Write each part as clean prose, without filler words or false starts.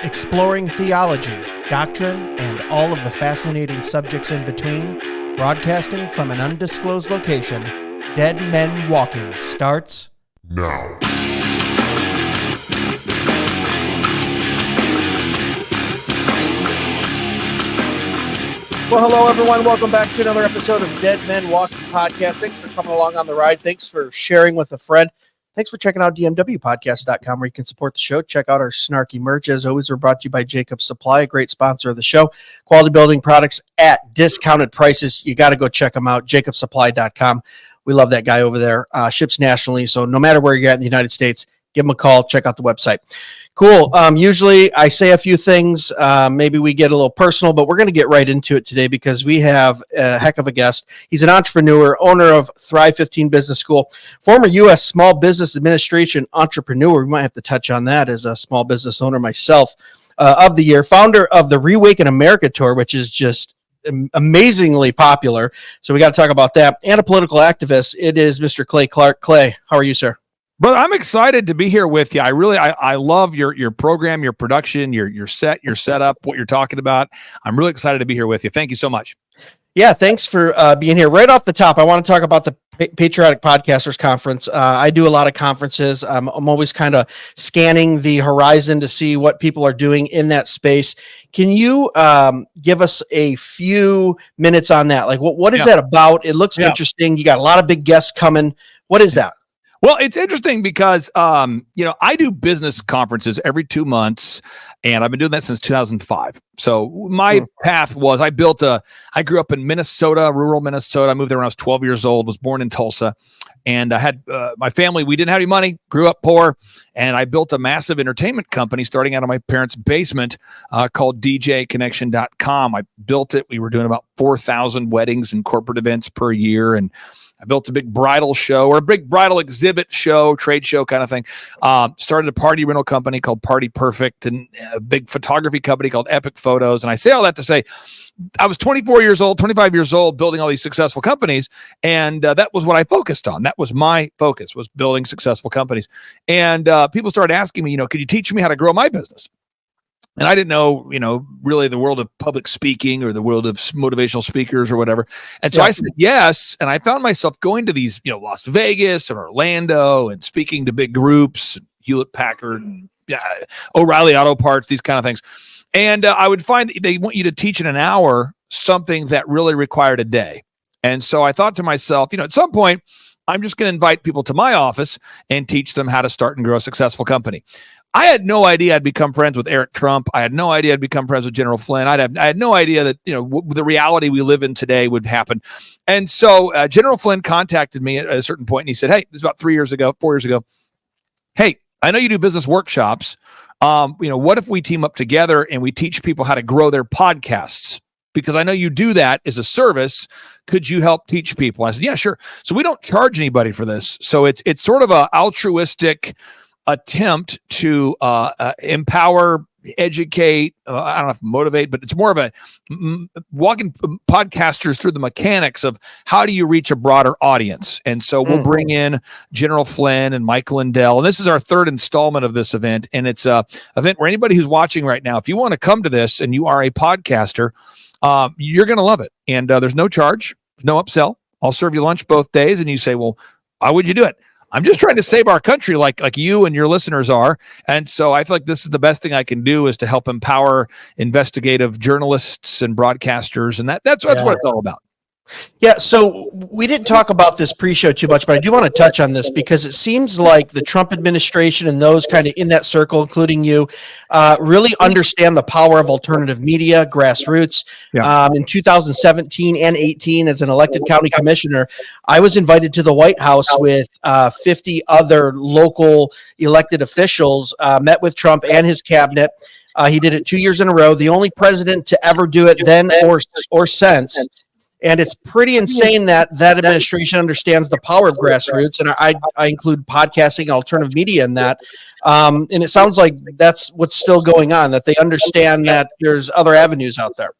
Exploring theology, doctrine, and all of the fascinating subjects in between, broadcasting from an undisclosed location, Dead Men Walking starts now. Well, hello, everyone. Welcome back to another episode of Dead Men Walking Podcast. Thanks for coming along on the ride. Thanks for sharing with a friend. Thanks for checking out DMWpodcast.com, where you can support the show. Check out our snarky merch. As always, we're brought to you by Jacob Supply, a great sponsor of the show. Quality building products at discounted prices. You got to go check them out, jacobsupply.com. We love that guy over there. Ships nationally, so no matter where you're at in the United States, give him a call. Check out the website. Cool. Usually I say a few things. Maybe we get a little personal, but we're going to get right into it today because we have a heck of a guest. He's an entrepreneur, owner of Thrive 15 Business School, former U.S. Small Business Administration entrepreneur. We might have to touch on that as a small business owner myself of the year. Founder of the ReAwaken America Tour, which is just amazingly popular. So we got to talk about that. And a political activist. It is Mr. Clay Clark. Clay, how are you, sir? Brother, I'm excited to be here with you. I love your program, your production, your setup, what you're talking about. I'm really excited to be here with you. Thank you so much. Yeah, thanks for being here. Right off the top, I want to talk about the Patriotic Podcasters Conference. I do a lot of conferences. I'm always kind of scanning the horizon to see what people are doing in that space. Can you give us a few minutes on that? Like, what is that about? It looks interesting. You got a lot of big guests coming. What is that? Well, it's interesting because, I do business conferences every 2 months, and I've been doing that since 2005. So my path was I grew up in Minnesota, rural Minnesota. I moved there when I was 12 years old, was born in Tulsa, and I had my family. We didn't have any money, grew up poor, and I built a massive entertainment company starting out of my parents' basement called DJconnection.com. I built it. We were doing about 4,000 weddings and corporate events per year, and I built a big bridal show or a big bridal exhibit show, trade show kind of thing. Started a party rental company called Party Perfect and a big photography company called Epic Photos. And I say all that to say I was 25 years old, building all these successful companies. And that was what I focused on. That was my focus, was building successful companies. And people started asking me, could you teach me how to grow my business? And I didn't know, really the world of public speaking or the world of motivational speakers or whatever. And so I said yes. And I found myself going to these, Las Vegas and Orlando and speaking to big groups, Hewlett Packard, and O'Reilly Auto Parts, these kind of things. And I would find that they want you to teach in an hour something that really required a day. And so I thought to myself, at some point, I'm just going to invite people to my office and teach them how to start and grow a successful company. I had no idea I'd become friends with Eric Trump. I had no idea I'd become friends with General Flynn. I had no idea that, the reality we live in today would happen. And so General Flynn contacted me at a certain point and he said, hey, this is about 4 years ago. Hey, I know you do business workshops. What if we team up together and we teach people how to grow their podcasts? Because I know you do that as a service. Could you help teach people? I said, yeah, sure. So we don't charge anybody for this. So it's sort of an altruistic attempt to empower, educate, I don't know if motivate, but it's more of a walking podcasters through the mechanics of how do you reach a broader audience. And so we'll bring in General Flynn and Michael Lindell. And this is our third installment of this event. And it's a event where anybody who's watching right now, if you want to come to this and you are a podcaster, you're going to love it. And there's no charge, no upsell. I'll serve you lunch both days. And you say, well, why would you do it? I'm just trying to save our country like you and your listeners are. And so I feel like this is the best thing I can do is to help empower investigative journalists and broadcasters. And that's what it's all about. Yeah, so we didn't talk about this pre-show too much, but I do want to touch on this because it seems like the Trump administration and those kind of in that circle, including you, really understand the power of alternative media, grassroots. In 2017 and 18, as an elected county commissioner, I was invited to the White House with 50 other local elected officials, met with Trump and his cabinet. He did it 2 years in a row, the only president to ever do it then or since. And it's pretty insane that administration understands the power of grassroots. And I include podcasting and alternative media in that. And it sounds like that's what's still going on, that they understand that there's other avenues out there.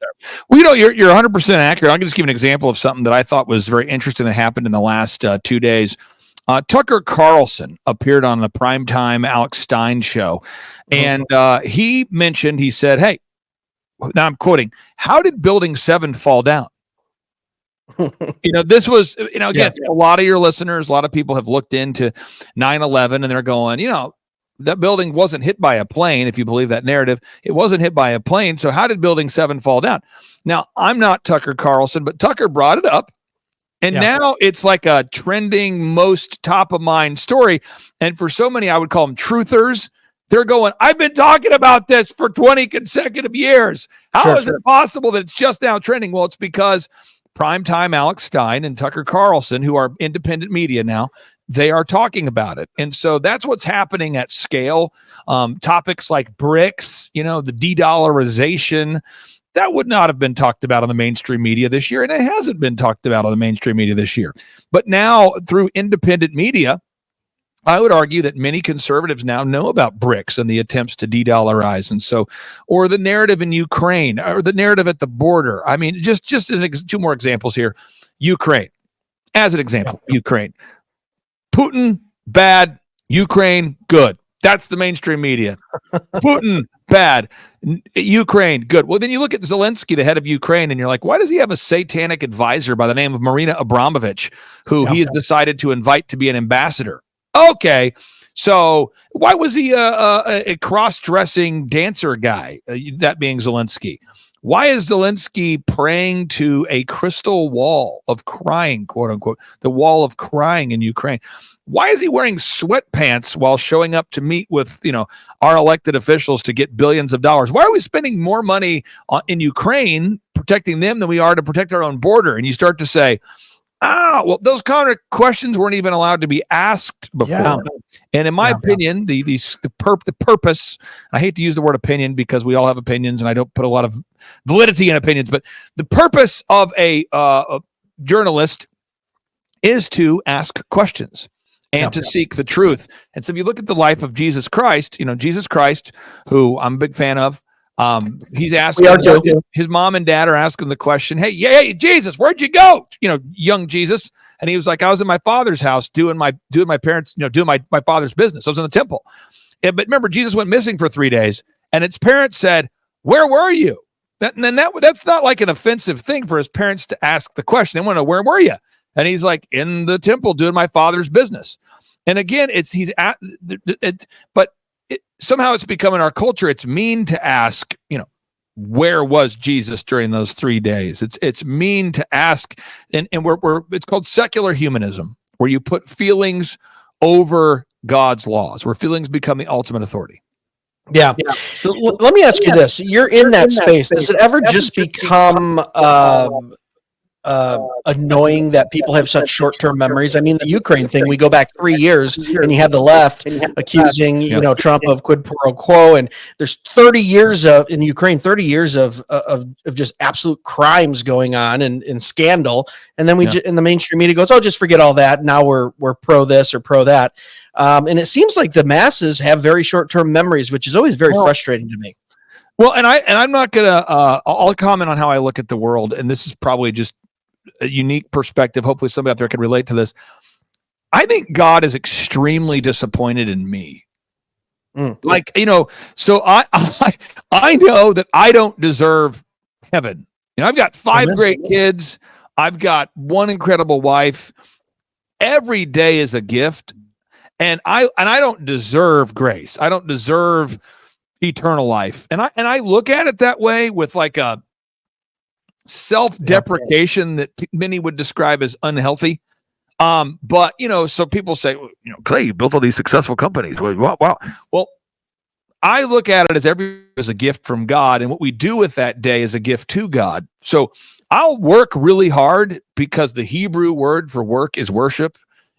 Well, you're 100% accurate. I'm going to just give an example of something that I thought was very interesting that happened in the last 2 days. Tucker Carlson appeared on the primetime Alex Stein show, and he said, hey, now I'm quoting, how did Building 7 fall down? This was, again, a lot of your listeners, a lot of people have looked into 9/11 and they're going, that building wasn't hit by a plane. If you believe that narrative, it wasn't hit by a plane. So how did Building 7 fall down? Now, I'm not Tucker Carlson, but Tucker brought it up. And now it's like a trending, most top of mind story. And for so many, I would call them truthers. They're going, I've been talking about this for 20 consecutive years. How is it possible that it's just now trending? Well, it's because primetime Alex Stein and Tucker Carlson, who are independent media now, they are talking about it. And so that's what's happening at scale. Topics like BRICS, the de-dollarization, that would not have been talked about on the mainstream media this year. And it hasn't been talked about on the mainstream media this year. But now through independent media, I would argue that many conservatives now know about BRICS and the attempts to de-dollarize. And so, or the narrative in Ukraine, or the narrative at the border. I mean, just as two more examples here. Ukraine, as an example, Ukraine. Putin, bad. Ukraine, good. That's the mainstream media. Putin, bad. Ukraine, good. Well, then you look at Zelensky, the head of Ukraine, and you're like, why does he have a satanic advisor by the name of Marina Abramovich, who he has decided to invite to be an ambassador? Okay, so why was he a cross-dressing dancer guy, that being Zelensky? Why is Zelensky praying to a crystal wall of crying, quote unquote, the wall of crying in Ukraine? Why is he wearing sweatpants while showing up to meet with, our elected officials to get billions of dollars? Why are we spending more money in Ukraine protecting them than we are to protect our own border? And you start to say, well, those kind of questions weren't even allowed to be asked before. Yeah. And in my opinion, the purpose, I hate to use the word opinion because we all have opinions and I don't put a lot of validity in opinions, but the purpose of a journalist is to ask questions and to seek the truth. And so if you look at the life of Jesus Christ, Jesus Christ, who I'm a big fan of, he's asking, his mom and dad are asking the question, hey, Jesus, where'd you go? Young Jesus. And he was like, I was in my father's house doing my parents, doing my father's business. I was in the temple. But remember, Jesus went missing for 3 days and its parents said, where were you? That's not like an offensive thing for his parents to ask the question. They want to know, where were you? And he's like, in the temple doing my father's business. And again, somehow it's become in our culture, it's mean to ask, where was Jesus during those 3 days? It's mean to ask, and it's called secular humanism, where you put feelings over God's laws, where feelings become the ultimate authority. Yeah. Let me ask you this. You're in that space. Does it ever just become annoying that people have such short-term memories? I mean, the Ukraine thing, we go back 3 years and you have the left accusing, Trump of quid pro quo. And there's 30 years in Ukraine, 30 years of just absolute crimes going on and scandal. And then in the mainstream media goes, oh, just forget all that. Now we're pro this or pro that. And it seems like the masses have very short-term memories, which is always very frustrating to me. Well, and I'm not gonna. I'll comment on how I look at the world, and this is probably just a unique perspective. Hopefully, somebody out there can relate to this. I think God is extremely disappointed in me. So I know that I don't deserve heaven. I've got 5 great kids. I've got one incredible wife. Every day is a gift. And I don't deserve grace. I don't deserve eternal life. And I look at it that way with like a self-deprecation that many would describe as unhealthy. But so people say, Clay, you built all these successful companies. Wow. Well, I look at it as a gift from God, and what we do with that day is a gift to God. So I'll work really hard because the Hebrew word for work is worship.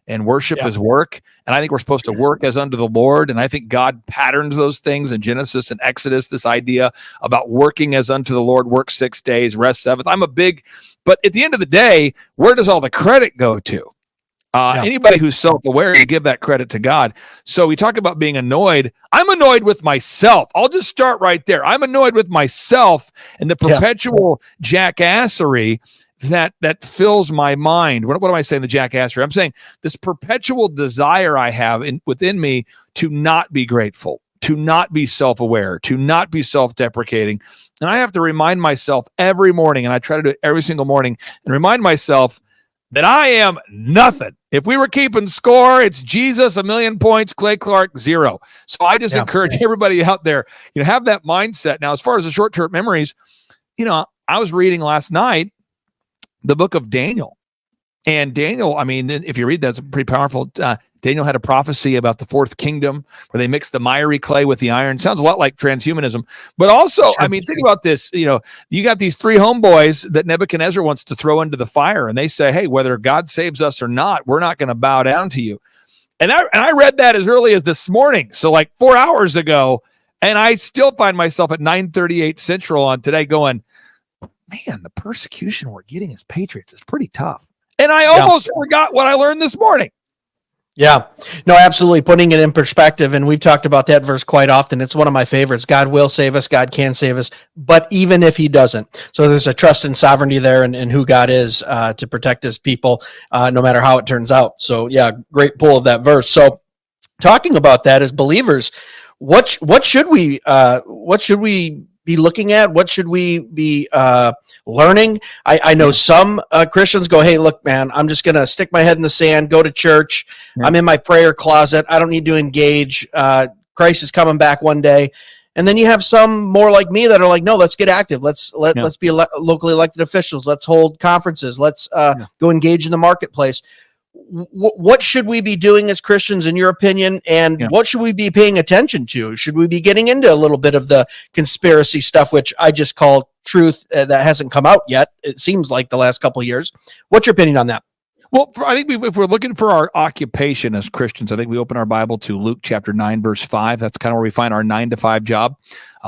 And worship is work. And I think we're supposed to work as unto the Lord. And I think God patterns those things in Genesis and Exodus, this idea about working as unto the Lord, work 6 days, rest 7th. But at the end of the day, where does all the credit go to? Anybody who's self-aware, you give that credit to God. So we talk about being annoyed. I'm annoyed with myself. I'll just start right there. I'm annoyed with myself and the perpetual jackassery that fills my mind. What am I saying, the jackassery? I'm saying this perpetual desire I have within me to not be grateful, to not be self-aware, to not be self-deprecating. And I have to remind myself every morning, and I try to do it every single morning, and remind myself that I am nothing. If we were keeping score, it's Jesus, 1,000,000 points, Clay Clark, 0. So I just encourage everybody out there, have that mindset. Now, as far as the short-term memories, I was reading last night the book of Daniel. And Daniel, I mean, if you read that, it's pretty powerful. Daniel had a prophecy about the fourth kingdom where they mix the miry clay with the iron. Sounds a lot like transhumanism. But also, I mean, think about this. You got these 3 homeboys that Nebuchadnezzar wants to throw into the fire. And they say, hey, whether God saves us or not, we're not going to bow down to you. And I read that as early as this morning. So like 4 hours ago. And I still find myself at 9:38 Central on today going, man, the persecution we're getting as patriots is pretty tough. And I almost forgot what I learned this morning. Yeah, no, absolutely. Putting it in perspective. And we've talked about that verse quite often. It's one of my favorites. God will save us. God can save us. But even if he doesn't, so there's a trust and sovereignty there in who God is to protect his people, no matter how it turns out. So yeah, great pull of that verse. So talking about that as believers, what should we be looking at? What should we be learning? I know some Christians go, hey, look, man, I'm just going to stick my head in the sand, go to church. Yeah. I'm in my prayer closet. I don't need to engage. Christ is coming back one day. And then you have some more like me that are like, no, let's get active. Let's be locally elected officials. Let's hold conferences. Let's go engage in the marketplace. What should we be doing as Christians, in your opinion, and what should we be paying attention to? Should we be getting into a little bit of the conspiracy stuff, which I just call truth that hasn't come out yet? It seems like the last couple of years. What's your opinion on that? Well, I think if we're looking for our occupation as Christians, I think we open our Bible to Luke chapter 9, verse 5. That's kind of where we find our 9-to-5 job.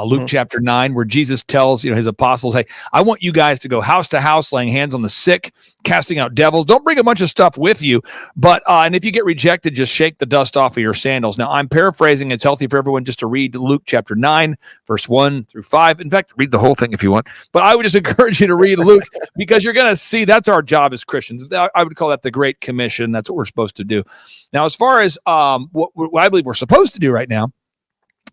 Luke chapter 9, where Jesus tells his apostles, hey, I want you guys to go house to house, laying hands on the sick, casting out devils. Don't bring a bunch of stuff with you, but and if you get rejected, just shake the dust off of your sandals. Now, I'm paraphrasing. It's healthy for everyone just to read Luke chapter 9, verse 1 through 5. In fact, read the whole thing if you want, but I would just encourage you to read Luke because you're going to see that's our job as Christians. I would call that the Great Commission. That's what we're supposed to do. Now, as far as what I believe we're supposed to do right now,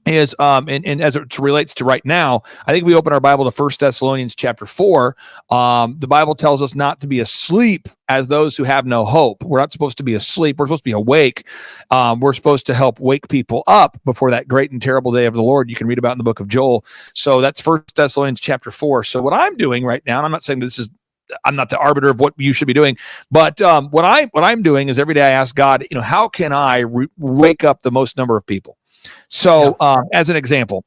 is and as it relates to right now, I think we open our Bible to 1 Thessalonians chapter 4. The Bible tells us not to be asleep as those who have no hope. We're not supposed to be asleep. We're supposed to be awake. We're supposed to help wake people up before that great and terrible day of the Lord. You can read about in the book of Joel. So that's 1 Thessalonians chapter 4. So what I'm doing right now, and I'm not saying I'm not the arbiter of what you should be doing, but what I'm doing is every day I ask God, how can I wake up the most number of people? So as an example,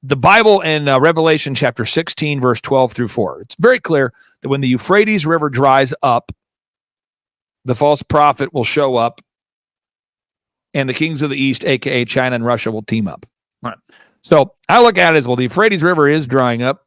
the Bible in Revelation chapter 16, verse 12 through 4, it's very clear that when the Euphrates River dries up, the false prophet will show up and the kings of the East, aka China and Russia, will team up. All right. So I look at it as, well, the Euphrates River is drying up.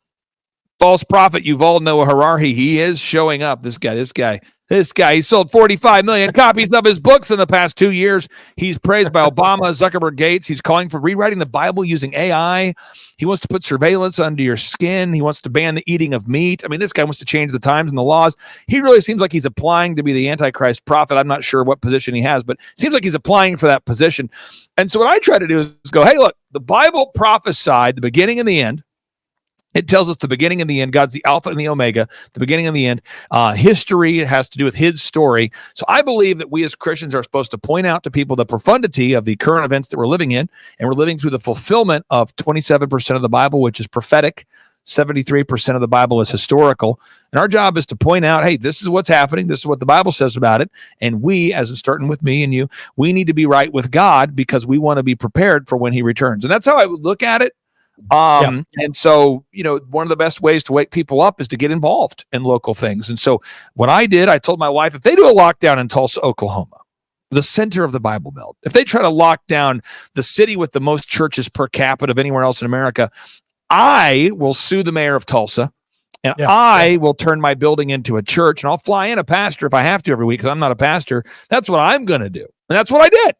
False prophet Yuval Noah Harari, he is showing up. This guy, he sold 45 million copies of his books in the past 2 years. He's praised by Obama, Zuckerberg, Gates. He's calling for rewriting the Bible using AI. He wants to put surveillance under your skin. He wants to ban the eating of meat. I mean, this guy wants to change the times and the laws. He really seems like he's applying to be the Antichrist prophet. I'm not sure what position he has, but it seems like he's applying for that position. And so what I try to do is go, hey, look, the Bible prophesied the beginning and the end. It tells us the beginning and the end. God's the Alpha and the Omega, the beginning and the end. History has to do with his story. So I believe that we as Christians are supposed to point out to people the profundity of the current events that we're living in, and we're living through the fulfillment of 27% of the Bible, which is prophetic. 73% of the Bible is historical. And our job is to point out, hey, this is what's happening. This is what the Bible says about it. And we, as it's starting with me and you, we need to be right with God because we want to be prepared for when he returns. And that's how I would look at it. And so, one of the best ways to wake people up is to get involved in local things. And so what I did, I told my wife, if they do a lockdown in Tulsa, Oklahoma, the center of the Bible Belt, if they try to lock down the city with the most churches per capita of anywhere else in America, I will sue the mayor of Tulsa and I will turn my building into a church, and I'll fly in a pastor if I have to every week because I'm not a pastor. That's what I'm going to do. And that's what I did.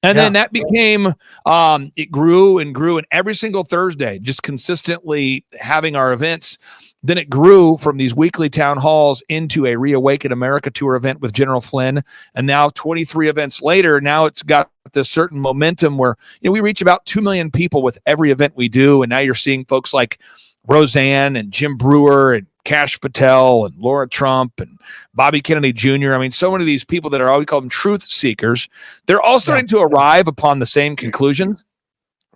And then that became, it grew and grew, and every single Thursday, just consistently having our events. Then it grew from these weekly town halls into a ReAwaken America Tour event with General Flynn. And now 23 events later, now it's got this certain momentum where, we reach about 2 million people with every event we do. And now you're seeing folks like Roseanne and Jim Brewer and Kash Patel and Laura Trump and Bobby Kennedy Jr. I mean, so many of these people that are, we call them truth seekers, they're all starting to arrive upon the same conclusions.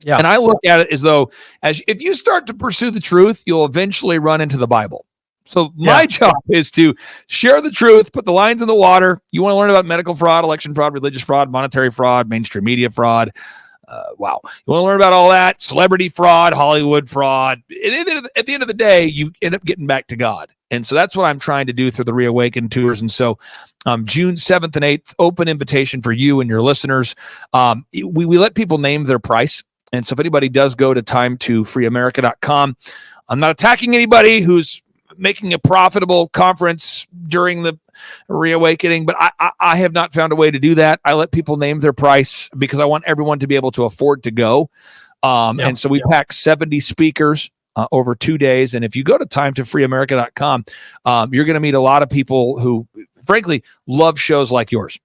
Yeah. And I look at it as though, if you start to pursue the truth, you'll eventually run into the Bible. So my job is to share the truth, put the lines in the water. You want to learn about medical fraud, election fraud, religious fraud, monetary fraud, mainstream media fraud. You want to learn about all that, celebrity fraud, Hollywood fraud. At the end of the day, you end up getting back to God. And so that's what I'm trying to do through the ReAwaken tours. And so June 7th and 8th, open invitation for you and your listeners. We let people name their price. And so if anybody does go to timetofreeamerica.com, I'm not attacking anybody who's making a profitable conference during the reawakening, but I have not found a way to do that. I let people name their price because I want everyone to be able to afford to go. And so we pack 70 speakers over 2 days. And if you go to timetofreeamerica.com, you're going to meet a lot of people who, frankly, love shows like yours.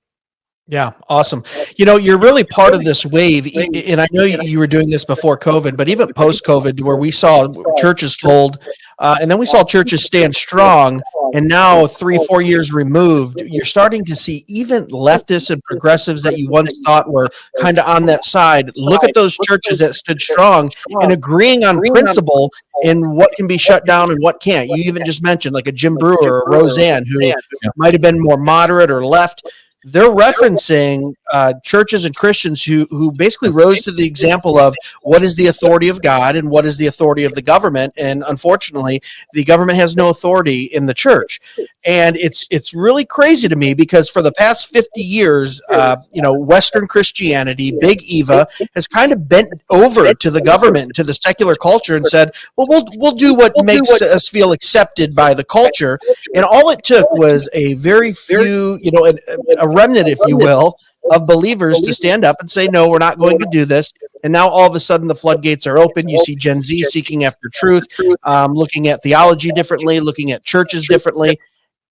Yeah, awesome. You're really part of this wave, and I know you were doing this before COVID, but even post-COVID, where we saw churches fold, and then we saw churches stand strong, and now 3-4 years removed, you're starting to see even leftists and progressives that you once thought were kind of on that side. Look at those churches that stood strong and agreeing on principle in what can be shut down and what can't. You even just mentioned like a Jim Brewer or Roseanne, who might have been more moderate or left. They're referencing churches and Christians who basically rose to the example of what is the authority of God and what is the authority of the government. And unfortunately, the government has no authority in the church. And it's really crazy to me because for the past 50 years, Western Christianity, Big Eva, has kind of bent over to the government, to the secular culture, and said, well, we'll do what makes us feel accepted by the culture. And all it took was a very few, a remnant, if you will, of believers to stand up and say, no, we're not going to do this. And now all of a sudden the floodgates are open. You see Gen Z seeking after truth, looking at theology differently, looking at churches differently.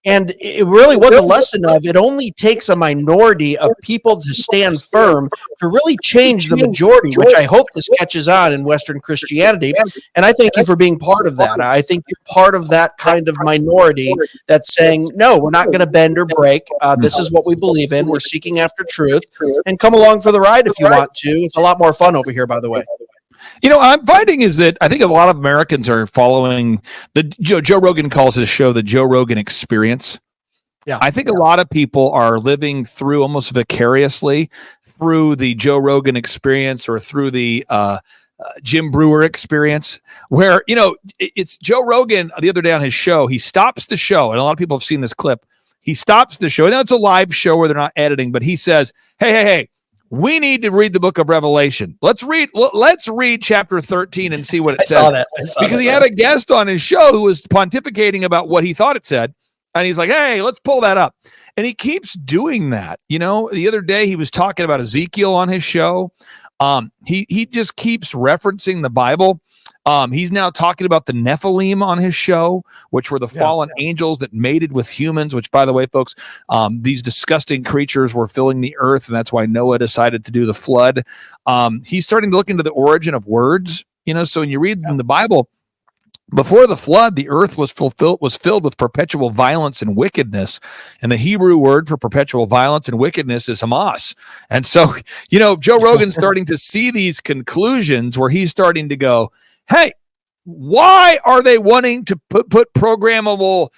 And it really was a lesson of it only takes a minority of people to stand firm to really change the majority, which I hope this catches on in Western Christianity. And I thank you for being part of that. I think you're part of that kind of minority that's saying, no, we're not going to bend or break. This is what we believe in. We're seeking after truth. And come along for the ride if you want to. It's a lot more fun over here, by the way. I'm finding is that I think a lot of Americans are following Joe Rogan calls his show the Joe Rogan Experience. Yeah, I think a lot of people are living through almost vicariously through the Joe Rogan Experience or through the Jim Brewer Experience, where it's Joe Rogan the other day on his show. He stops the show, and a lot of people have seen this clip. He stops the show. I know it's a live show where they're not editing, but he says, "Hey. We need to read the book of Revelation. Let's read chapter 13 and see what it says." Because he had a guest on his show who was pontificating about what he thought it said. And he's like, hey, let's pull that up. And he keeps doing that. The other day he was talking about Ezekiel on his show. He just keeps referencing the Bible. He's now talking about the Nephilim on his show, which were the fallen angels that mated with humans, which, by the way, folks, these disgusting creatures were filling the earth, and that's why Noah decided to do the flood. He's starting to look into the origin of words, so when you read in the Bible, before the flood, the earth was filled with perpetual violence and wickedness. And the Hebrew word for perpetual violence and wickedness is Hamas. And so, Joe Rogan's starting to see these conclusions where he's starting to go, hey, why are they wanting to put programmable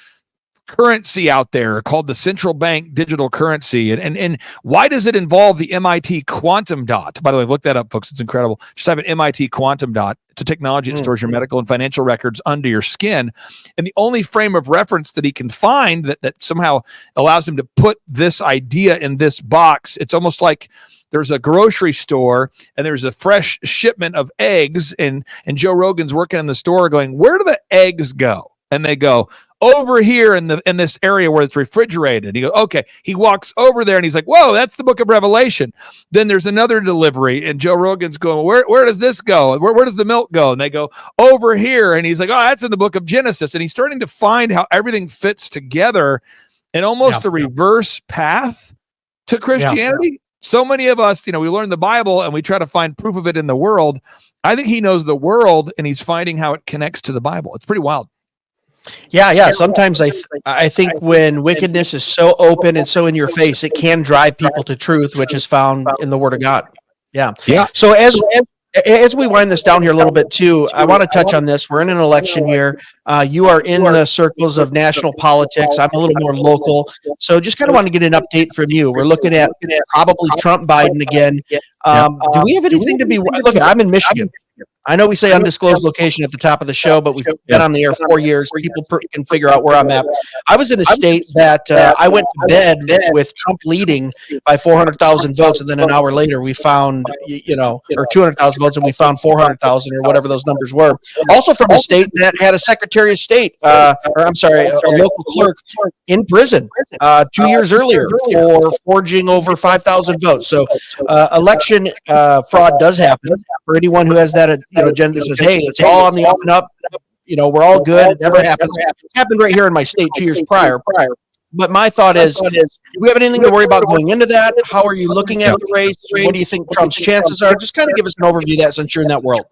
currency out there called the central bank digital currency? And why does it involve the MIT quantum dot? By the way, look that up, folks. It's incredible. Just have an MIT quantum dot. It's a technology that stores your medical and financial records under your skin. And the only frame of reference that he can find that somehow allows him to put this idea in this box, it's almost like there's a grocery store and there's a fresh shipment of eggs, and Joe Rogan's working in the store going, where do the eggs go? And they go, over here in this area where it's refrigerated. He goes, okay. He walks over there and he's like, whoa, that's the book of Revelation. Then there's another delivery and Joe Rogan's going, where does this go? Where does the milk go? And they go over here. And he's like, oh, that's in the book of Genesis. And he's starting to find how everything fits together in almost a reverse path to Christianity. Yeah. So many of us, we learn the Bible and we try to find proof of it in the world. I think he knows the world and he's finding how it connects to the Bible. It's pretty wild. Yeah. Sometimes I think when wickedness is so open and so in your face, it can drive people to truth, which is found in the Word of God. Yeah. So as we wind this down here a little bit too, I want to touch on this. We're in an election year. You are in the circles of national politics. I'm a little more local. So just kind of want to get an update from you. We're looking at probably Trump, Biden again. Do we have anything to be, look, I'm in Michigan. I know we say undisclosed location at the top of the show, but we've been on the air 4 years. People can figure out where I'm at. I was in a state that I went to bed with Trump leading by 400,000 votes, and then an hour later we found, or 200,000 votes, and we found 400,000 or whatever those numbers were. Also from a state that had a Secretary of State, a local clerk in prison 2 years earlier for forging over 5,000 votes. So election fraud does happen. For anyone who has that agenda says, hey, it's all on the up and up, we're all good, it never happens. It happened right here in my state 2 years prior. But my thought is, do we have anything to worry about going into that? How are you looking at the race? What do you think Trump's chances are? Just kind of give us an overview of that since you're in that world.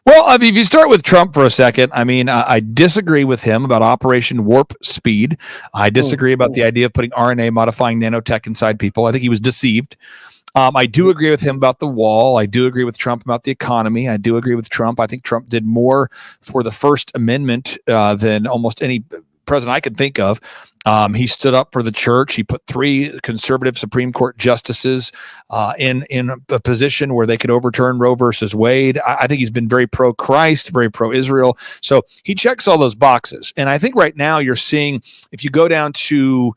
Well, if you start with Trump for a second, I disagree with him about Operation Warp Speed. I disagree about the idea of putting RNA modifying nanotech inside people. I think he was deceived. I do agree with him about the wall. I do agree with Trump about the economy. I do agree with Trump. I think Trump did more for the First Amendment than almost any president I could think of. He stood up for the church. He put 3 conservative Supreme Court justices in a position where they could overturn Roe versus Wade. I think he's been very pro-Christ, very pro-Israel. So he checks all those boxes. And I think right now you're seeing, if you go down to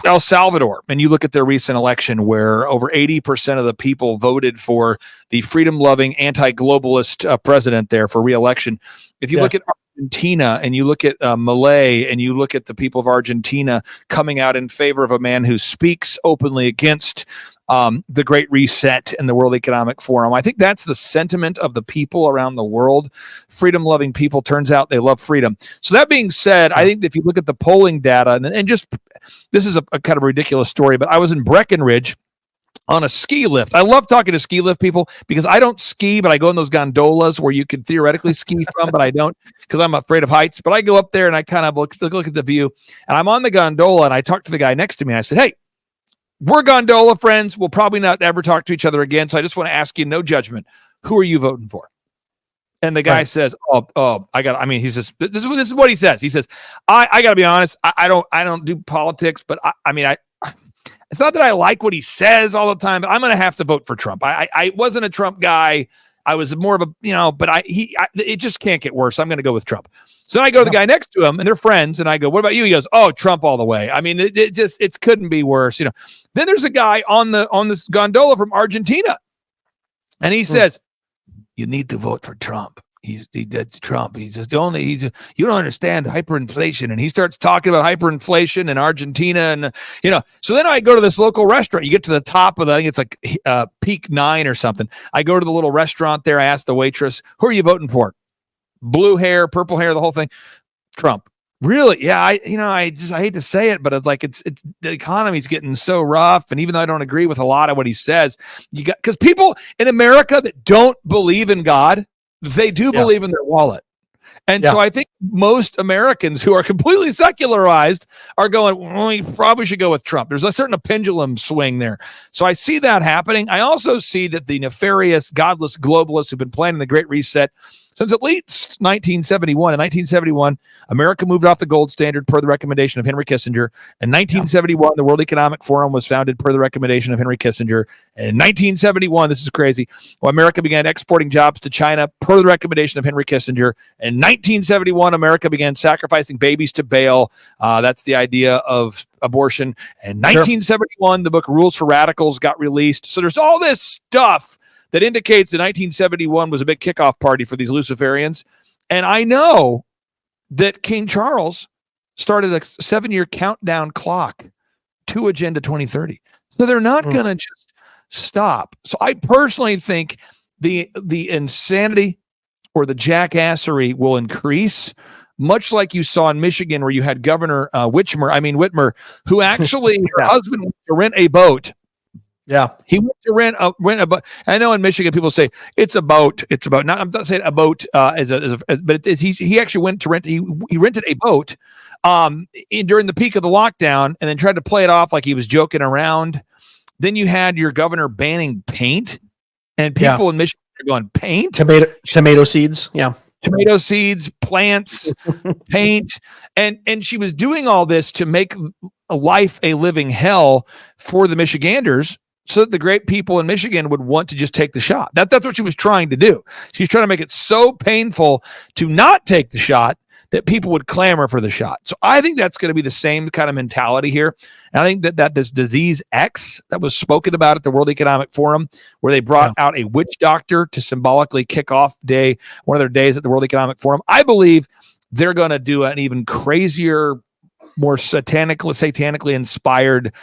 El Salvador and you look at their recent election where over 80% of the people voted for the freedom-loving anti-globalist president there for re-election. If you look at Argentina and you look at Malay and you look at the people of Argentina coming out in favor of a man who speaks openly against the Great Reset and the World Economic Forum. I think that's the sentiment of the people around the world. Freedom-loving people, turns out they love freedom. So that being said, I think if you look at the polling data, and just this is a kind of ridiculous story, but I was in Breckenridge on a ski lift. I love talking to ski lift people because I don't ski, but I go in those gondolas where you could theoretically ski from, but I don't because I'm afraid of heights. But I go up there and I kind of look at the view, and I'm on the gondola, and I talked to the guy next to me, and I said, hey, we're gondola friends. We'll probably not ever talk to each other again, so I just want to ask you, no judgment, who are you voting for? And the guy says, he says, this is what he says. He says, I got to be honest, I don't do politics, but it's not that I like what he says all the time, but I'm going to have to vote for Trump. I wasn't a Trump guy. I was more of a, but it just can't get worse. I'm going to go with Trump. So I go to the guy next to him and they're friends. And I go, what about you? He goes, oh, Trump all the way. I mean, it couldn't be worse. Then there's a guy on this gondola from Argentina. And he says, you need to vote for Trump. That's Trump. You don't understand hyperinflation. And he starts talking about hyperinflation in Argentina. And, so then I go to this local restaurant. You get to the top of I think it's like Peak 9 or something. I go to the little restaurant there. I ask the waitress, who are you voting for? Blue hair, purple hair, the whole thing. Trump. Really? Yeah. I hate to say it, but it's like, it's the economy's getting so rough. And even though I don't agree with a lot of what he says, because people in America that don't believe in God, they do believe in their wallet. And so I think most Americans who are completely secularized are going, well, we probably should go with Trump. There's a certain pendulum swing there. So I see that happening. I also see that the nefarious, godless globalists who've been planning the Great Reset since at least 1971. In 1971, America moved off the gold standard per the recommendation of Henry Kissinger. In 1971, the World Economic Forum was founded per the recommendation of Henry Kissinger. And in 1971, this is crazy, America began exporting jobs to China per the recommendation of Henry Kissinger. In 1971, America began sacrificing babies to Baal. That's the idea of abortion. In 1971, the book Rules for Radicals got released. So there's all this stuff that indicates that 1971 was a big kickoff party for these Luciferians. And I know that King Charles started a 7-year countdown clock to Agenda 2030. So they're not going to just stop. So I personally think the insanity or the jackassery will increase, much like you saw in Michigan, where you had Governor Whitmer, who actually her husband went to rent a boat. Yeah, he went to rent a boat. I know in Michigan people say it's a boat. It's about not. I'm not saying a boat but he actually went to rent. He rented a boat during the peak of the lockdown, and then tried to play it off like he was joking around. Then you had your governor banning paint, and people in Michigan are going, paint, tomato seeds, tomato seeds, plants, paint, and she was doing all this to make life a living hell for the Michiganders, so that the great people in Michigan would want to just take the shot. That's what she was trying to do. She's trying to make it so painful to not take the shot that people would clamor for the shot. So I think that's going to be the same kind of mentality here. And I think that this disease X that was spoken about at the World Economic Forum, where they brought out a witch doctor to symbolically kick off one of their days at the World Economic Forum, I believe they're going to do an even crazier, more satanically inspired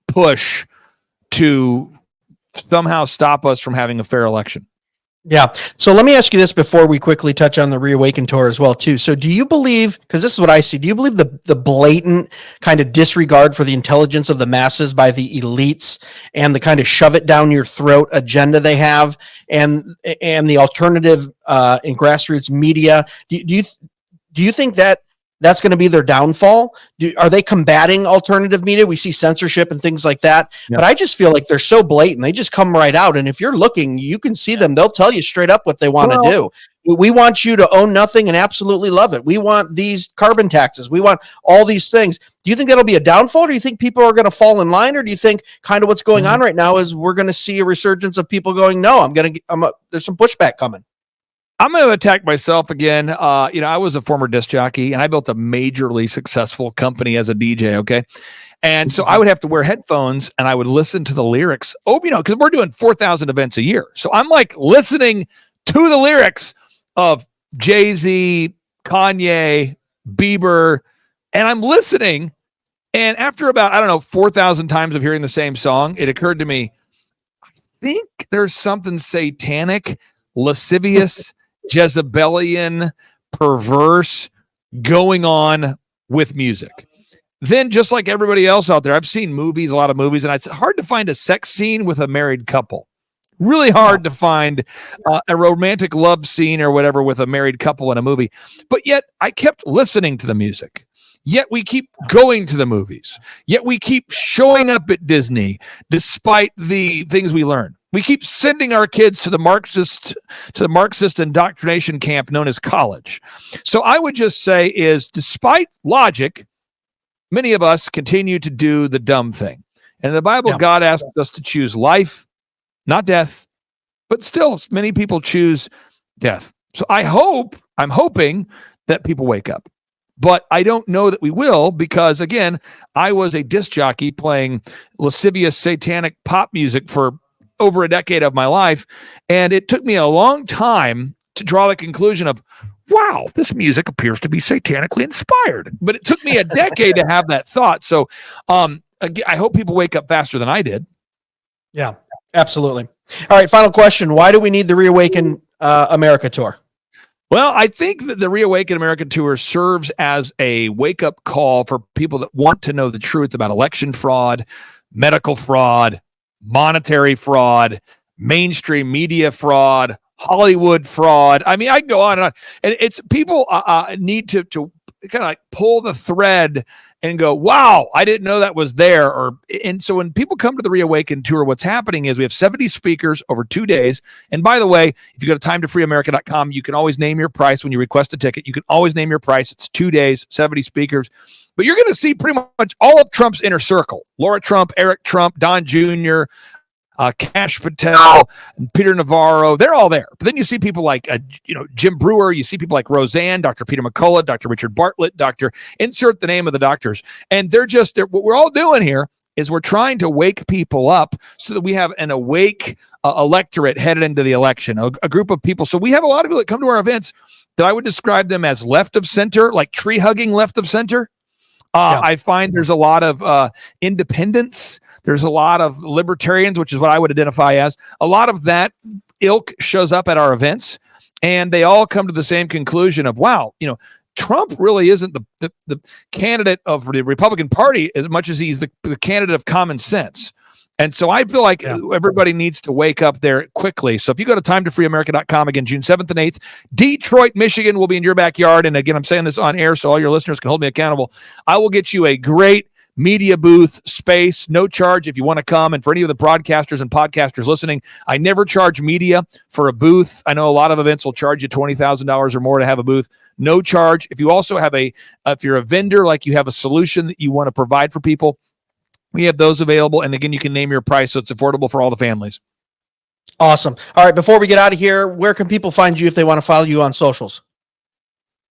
push to somehow stop us from having a fair election. Yeah. So let me ask you this before we quickly touch on the ReAwaken Tour as well, too. So do you believe, because this is what I see, do you believe the blatant kind of disregard for the intelligence of the masses by the elites and the kind of shove it down your throat agenda they have, and the alternative and grassroots media, do you think that that's going to be their downfall? Are they combating alternative media? We see censorship and things like that, but I just feel like they're so blatant. They just come right out. And if you're looking, you can see them. They'll tell you straight up what they want to do. We want you to own nothing and absolutely love it. We want these carbon taxes. We want all these things. Do you think that'll be a downfall? Or do you think people are going to fall in line? Or do you think kind of what's going on right now is we're going to see a resurgence of people going, no, there's some pushback coming? I'm going to attack myself again. I was a former disc jockey, and I built a majorly successful company as a DJ. Okay. And so I would have to wear headphones, and I would listen to the lyrics. Because we're doing 4,000 events a year. So I'm like listening to the lyrics of Jay-Z, Kanye, Bieber, and I'm listening. And after about, 4,000 times of hearing the same song, it occurred to me, I think there's something satanic, lascivious, Jezebelian, perverse going on with music. Then, just like everybody else out there, I've seen movies, a lot of movies, and it's hard to find a sex scene with a married couple. Really hard to find a romantic love scene or whatever with a married couple in a movie. But yet, I kept listening to the music. Yet we keep going to the movies. Yet we keep showing up at Disney, despite the things we learn. We keep sending our kids to the Marxist indoctrination camp known as college. So I would just say is, despite logic, many of us continue to do the dumb thing. And in the Bible, God asks us to choose life, not death, but still many people choose death. So I'm hoping that people wake up. But I don't know that we will, because, again, I was a disc jockey playing lascivious satanic pop music for over a decade of my life. And it took me a long time to draw the conclusion of, wow, this music appears to be satanically inspired. But it took me a decade to have that thought. So I hope people wake up faster than I did. Yeah, absolutely. All right, final question. Why do we need the ReAwaken America Tour? Well, I think that the ReAwaken America Tour serves as a wake-up call for people that want to know the truth about election fraud, medical fraud, monetary fraud, mainstream media fraud, Hollywood fraud. I mean, I can go on and on. And it's people need to kind of like pull the thread and go, wow, I didn't know that was there. And so when people come to the ReAwaken Tour, what's happening is we have 70 speakers over 2 days. And by the way, if you go to timetofreeamerica.com, you can always name your price when you request a ticket. You can always name your price. It's 2 days, 70 speakers. But you're going to see pretty much all of Trump's inner circle. Laura Trump, Eric Trump, Don Jr., Kash Patel, and Peter Navarro, they're all there. But then you see people like, Jim Brewer, you see people like Roseanne, Dr. Peter McCullough, Dr. Richard Bartlett, insert the name of the doctors. And what we're all doing here is we're trying to wake people up so that we have an awake electorate headed into the election, a group of people. So we have a lot of people that come to our events that I would describe them as left of center, like tree hugging left of center. I find there's a lot of independents. There's a lot of libertarians, which is what I would identify as. A lot of that ilk shows up at our events, and they all come to the same conclusion of, wow, Trump really isn't the candidate of the Republican Party as much as he's the candidate of common sense. And so I feel like everybody needs to wake up there quickly. So if you go to timetofreeamerica.com, again, June 7th and 8th, Detroit, Michigan will be in your backyard. And again, I'm saying this on air so all your listeners can hold me accountable. I will get you a great media booth space, no charge if you want to come. And for any of the broadcasters and podcasters listening, I never charge media for a booth. I know a lot of events will charge you $20,000 or more to have a booth. No charge. If you also have if you're a vendor, like you have a solution that you want to provide for people, we have those available. And again, you can name your price so it's affordable for all the families. Awesome. All right. Before we get out of here, where can people find you if they want to follow you on socials?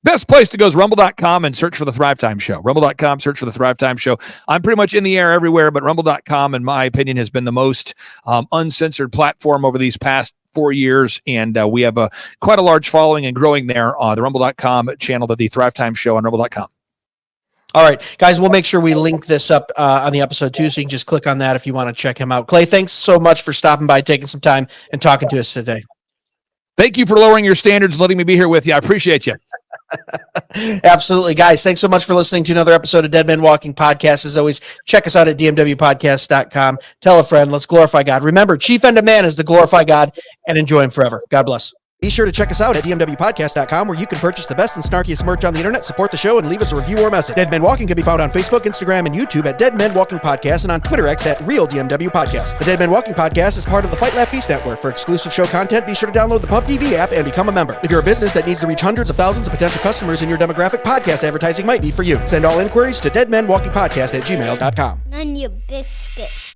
Best place to go is rumble.com and search for the Thrive Time Show. Rumble.com, search for the Thrive Time Show. I'm pretty much in the air everywhere, but rumble.com, in my opinion, has been the most uncensored platform over these past 4 years. And we have quite a large following and growing there on the rumble.com channel, the Thrive Time Show on rumble.com. All right, guys, we'll make sure we link this up on the episode too, so you can just click on that if you want to check him out. Clay, thanks so much for stopping by, taking some time, and talking to us today. Thank you for lowering your standards and letting me be here with you. I appreciate you. Absolutely, guys. Thanks so much for listening to another episode of Dead Men Walking Podcast. As always, check us out at dmwpodcast.com. Tell a friend. Let's glorify God. Remember, chief end of man is to glorify God and enjoy him forever. God bless. Be sure to check us out at dmwpodcast.com, where you can purchase the best and snarkiest merch on the internet, support the show, and leave us a review or message. Dead Men Walking can be found on Facebook, Instagram, and YouTube at Dead Men Walking Podcast, and on Twitter X at RealDMW Podcast. The Dead Men Walking Podcast is part of the Fight Laugh Feast Network. For exclusive show content, be sure to download the PubTV app and become a member. If you're a business that needs to reach hundreds of thousands of potential customers in your demographic, podcast advertising might be for you. Send all inquiries to deadmenwalkingpodcast@gmail.com. None your biscuits.